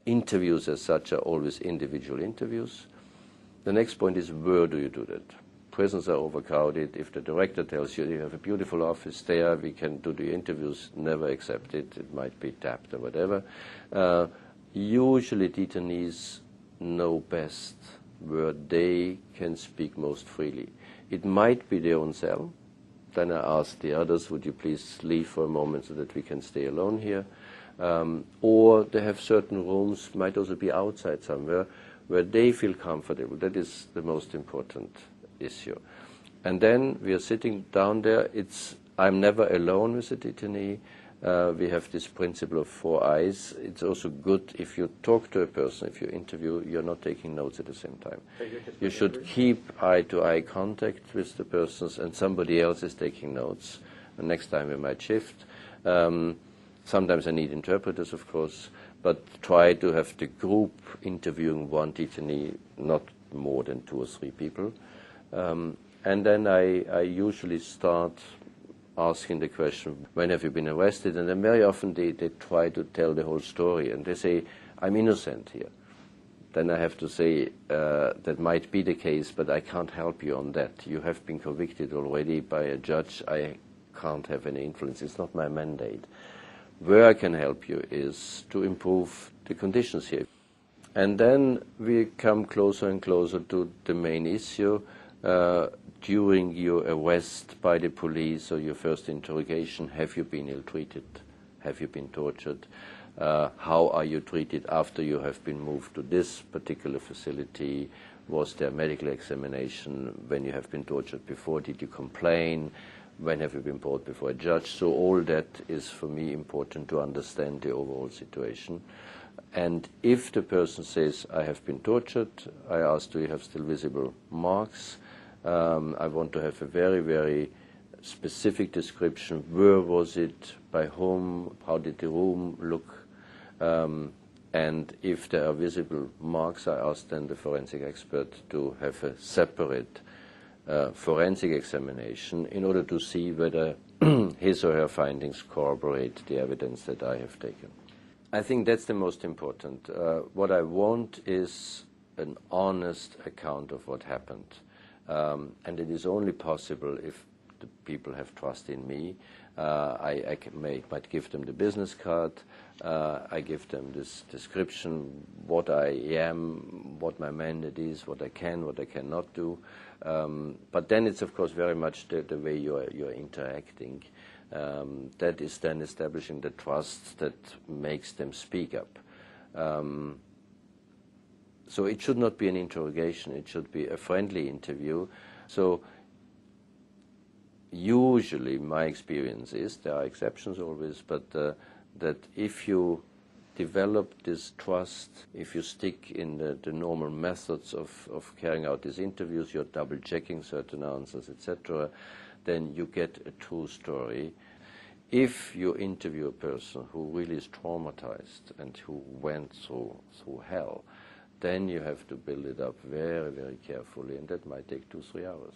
interviews as such are always individual interviews. The next point is, where do you do that? Prisons are overcrowded. If the director tells you you have a beautiful office there, we can do the interviews, never accept it. It might be tapped or whatever. Usually detainees know best where they can speak most freely. It might be their own cell. Then I ask the others, would you please leave for a moment so that we can stay alone here? Or they have certain rooms, might also be outside somewhere, where they feel comfortable. That is the most important issue. And then we are sitting down there. I'm never alone with the detainee. We have this principle of 4 eyes. It's also good if you talk to a person, if you interview, you're not taking notes at the same time. You should keep eye-to-eye contact with the persons, and somebody else is taking notes. And next time we might shift. Sometimes I need interpreters, of course, but try to have the group interviewing one detainee, not more than 2 or 3 people. And then I usually start asking the question, when have you been arrested? And then very often they try to tell the whole story, and they say, I'm innocent here. Then I have to say, that might be the case, but I can't help you on that. You have been convicted already by a judge. I can't have any influence. It's not my mandate. Where I can help you is to improve the conditions here. And then we come closer and closer to the main issue. During your arrest by the police or your first interrogation, have you been ill-treated? Have you been tortured? How are you treated after you have been moved to this particular facility? Was there a medical examination when you have been tortured before? Did you complain? When have you been brought before a judge? So all that is, for me, important to understand the overall situation. And if the person says, I have been tortured, I ask, do you have still visible marks? I want to have a very, very specific description. Where was it? By whom? How did the room look? And if there are visible marks, I ask then the forensic expert to have a separate forensic examination in order to see whether his or her findings corroborate the evidence that I have taken. I think that's the most important. What I want is an honest account of what happened. And it is only possible if the people have trust in me. I might give them the business card. I give them this description, what I am, what my mandate is, what I can, what I cannot do. But then it's, of course, very much the way you're interacting. That is then establishing the trust that makes them speak up. So it should not be an interrogation. It should be a friendly interview. So usually my experience is, there are exceptions always, but that if you develop this trust, if you stick in the normal methods of carrying out these interviews, you're double-checking certain answers, etc., then you get a true story. If you interview a person who really is traumatized and who went through hell, then you have to build it up very, very carefully, and that might take 2-3 hours.